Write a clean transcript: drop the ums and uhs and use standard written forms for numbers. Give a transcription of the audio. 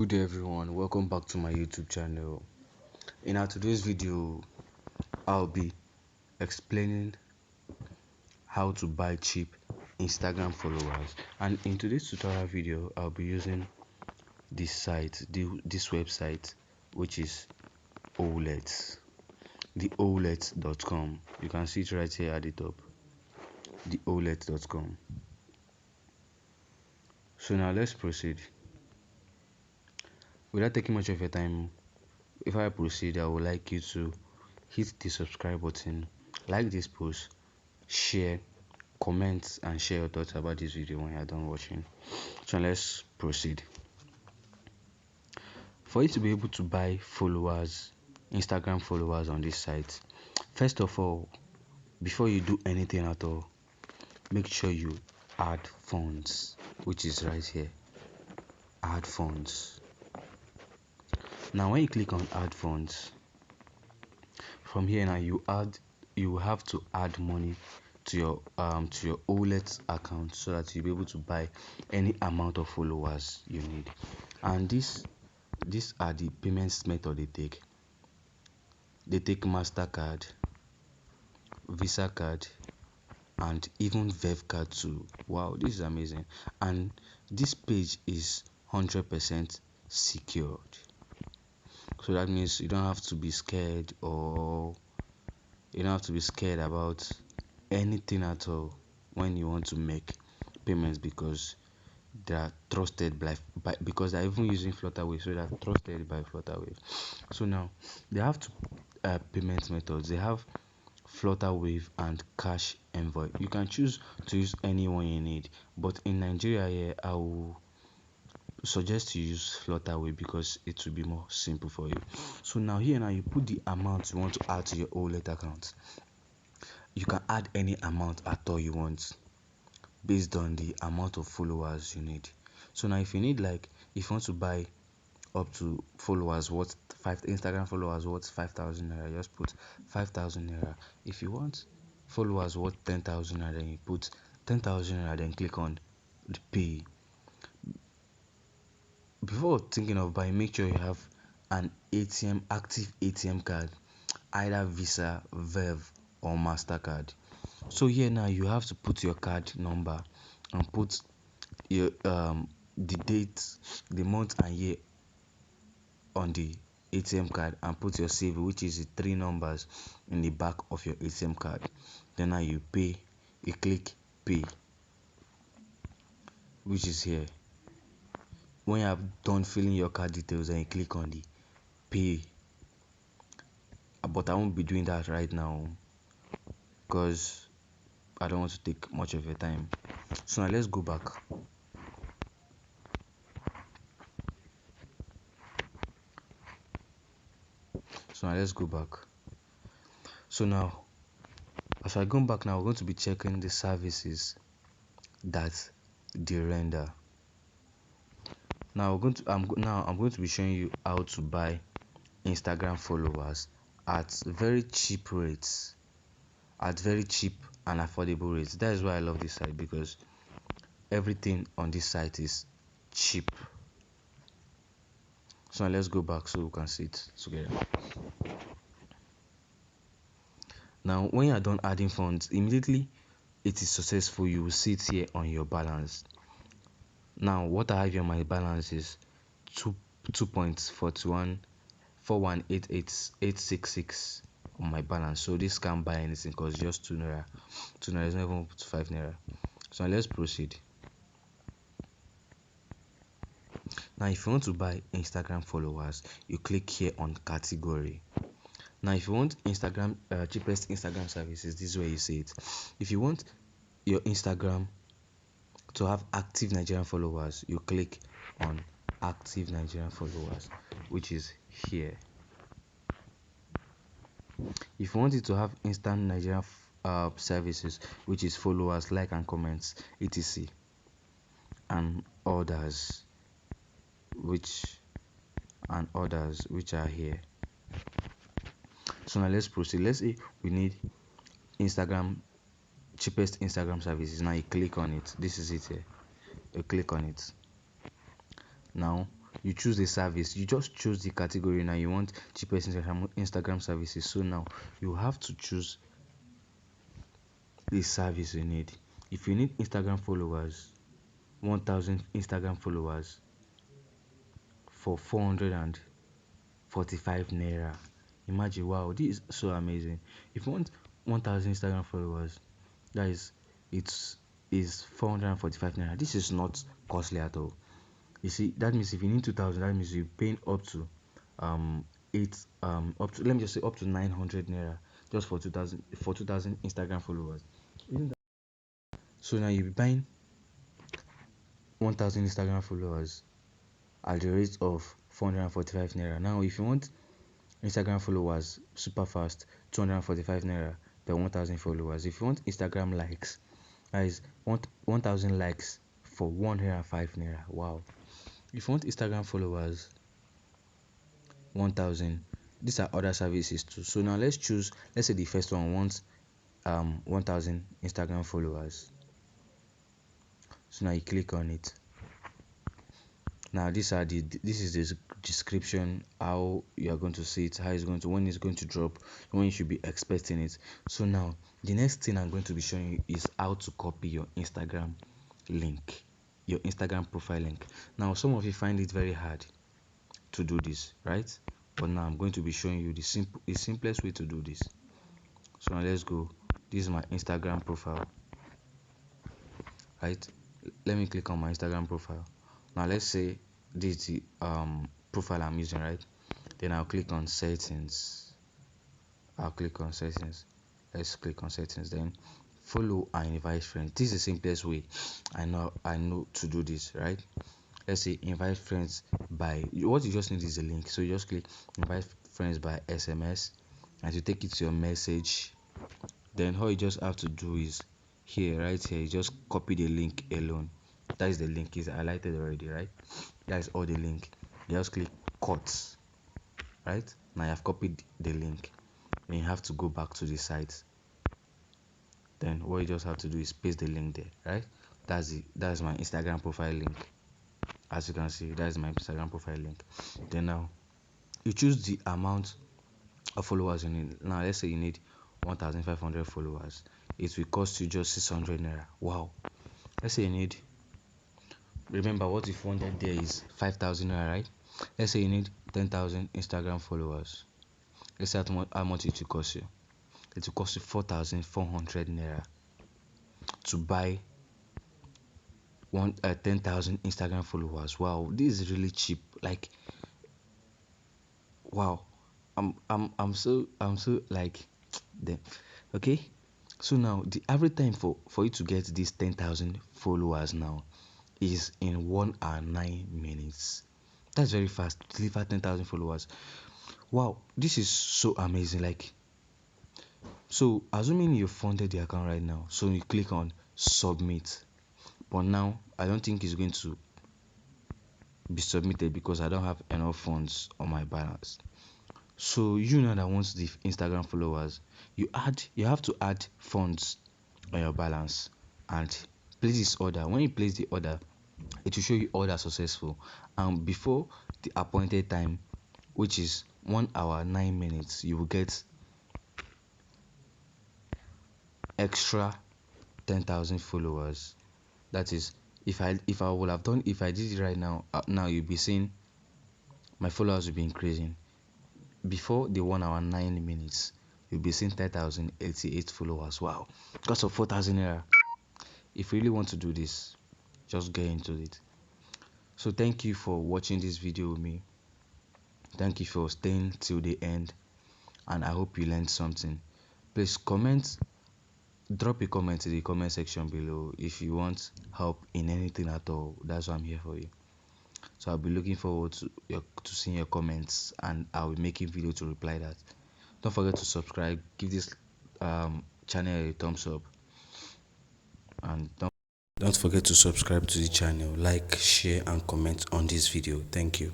Good day everyone, welcome back to my YouTube channel. In our today's video, I'll be explaining how to buy cheap Instagram followers, and in today's tutorial video I'll be using this website, which is Olets, the olets.com. You can see it right here at the top, the olets.com. So now let's proceed. Without taking much of your time, if I proceed, I would like you to hit the subscribe button, like this post, share, comment, and share your thoughts about this video when you're done watching. So let's proceed. For you to be able to buy followers, Instagram followers on this site, first of all, before you do anything at all, make sure you add funds, which is right here. Add funds. Now when you click on add funds, from here now you have to add money to your Olet account so that you'll be able to buy any amount of followers you need. And these are the payments method they take MasterCard, Visa card, and even Vev card too. Wow, this is amazing. And this page is 100% secured, so that means you don't have to be scared, or you don't have to be scared about anything at all when you want to make payments, because they are trusted because they're even using Flutterwave, so they're trusted by Flutterwave. So now they have two payment methods. They have Flutterwave and Cash Envoy. You can choose to use any one you need, but in Nigeria here, I will suggest you use Flutterwave because it will be more simple for you. So now you put the amount you want to add to your Olet account. You can add any amount at all you want based on the amount of followers you need. So now if you want to buy up to followers worth Instagram followers worth 5,000 naira, just put 5,000 naira. If you want followers worth 10,000 naira, then you put 10,000 naira, then click on the pay. Before thinking of buying, make sure you have an active ATM card, either Visa, Vev, or MasterCard. So here now you have to put your card number and put your the date, the month and year on the ATM card, and put your CV, which is the 3 numbers in the back of your ATM card. Then now you pay, you click pay, which is here. When you have done filling your card details, then you click on the pay. But I won't be doing that right now because I don't want to take much of your time. So now let's go back. So now, as I go back now, we're going to be checking the services that they render. Now I'm going to be showing you how to buy Instagram followers at very cheap rates, at very cheap and affordable rates. That is why I love this site, because everything on this site is cheap. So now let's go back so we can see it together. Now when you are done adding funds, immediately it is successful, you will see it here on your balance. Now what I have here on my balance is 2.414188866 on my balance. So this can't buy anything because just 2 naira. 2 naira is not even 5 naira. So now let's proceed. Now if you want to buy Instagram followers, you click here on category. Now if you want Instagram cheapest Instagram services, this is where you see it. If you want your Instagram to have active Nigerian followers, you click on active Nigerian followers, which is here. If you want it to have instant Nigerian services, which is followers, like and comments, etc, and others, which are here. So now let's proceed. Let's say we need Instagram cheapest Instagram services. Now you click on it. This is it here. You click on it. Now you choose the service. You just choose the category. Now you want cheapest Instagram services, so now you have to choose the service you need. If you need Instagram followers, 1000 Instagram followers for 445 naira. Imagine, wow, this is so amazing. If you want 1000 Instagram followers, that is 445 naira. This is not costly at all. You see, that means if you need 2000, that means you're paying up to eight up to, let me just say, up to 900 naira just for 2000 Instagram followers. Isn't that? So now you'll be buying 1000 Instagram followers at the rate of 445 naira. Now if you want Instagram followers super fast, 245 naira per 1000 followers. If you want Instagram likes, that is 1000 likes for 105 naira. Wow. If you want Instagram followers 1000, these are other services too. So now let's say the first one wants 1000 Instagram followers. So now you click on it. Now this is the description, how you are going to see it, how it's going to, when it's going to drop, when you should be expecting it. So now the next thing I'm going to be showing you is how to copy your Instagram link, your Instagram profile link. Now some of you find it very hard to do this, right? But now I'm going to be showing you the simplest way to do this. So now let's go. This is my Instagram profile, right? Let me click on my Instagram profile. Now let's say this is the profile I'm using, right? Then I'll click on settings. Let's click on settings. Then follow and invite friends. This is the simplest way I know to do this, right? Let's say invite friends by, what you just need is a link. So you just click invite friends by SMS and you take it to your message. Then all you just have to do is here, right here, you just copy the link alone. That is the link, is highlighted already, right? That is all the link. You just click cut, right? Now you have copied the link. Then you have to go back to the site. Then what you just have to do is paste the link there, right? That's my Instagram profile link. As you can see, that is my Instagram profile link. Then now you choose the amount of followers you need. Now let's say you need 1500 followers. It will cost you just 600 naira. Wow. Let's say you need, remember what if 100 there is 5000 naira, right? Let's say you need 10,000 Instagram followers. Let's say how much it will cost you. It will cost you 4400 naira to buy 10,000 Instagram followers. Wow, this is really cheap. Like, wow, I'm so like them. Okay, so now the average time for you to get these 10,000 followers now is in 1 hour 9 minutes. That's very fast to deliver 10,000 followers. Wow, this is so amazing. Like, so assuming you funded the account right now, so you click on submit. But now I don't think it's going to be submitted because I don't have enough funds on my balance. So you know that once the Instagram followers, you have to add funds on your balance and place this order. When you place the order, it will show you order successful, and before the appointed time, which is 1 hour 9 minutes, you will get extra 10,000 followers. That is, if I did it right now, now you'll be seeing my followers will be increasing. Before the 1 hour 9 minutes, you'll be seeing 10,088 followers. Wow, because of 4,000 naira. If you really want to do this, just get into it. So thank you for watching this video with me. Thank you for staying till the end, and I hope you learned something. Please drop a comment in the comment section below if you want help in anything at all. That's why I'm here for you. So I'll be looking forward to seeing your comments, and I'll be making video to reply that. Don't forget to subscribe, give this channel a thumbs up, and don't forget to subscribe to the channel, like, share and comment on this video. Thank you.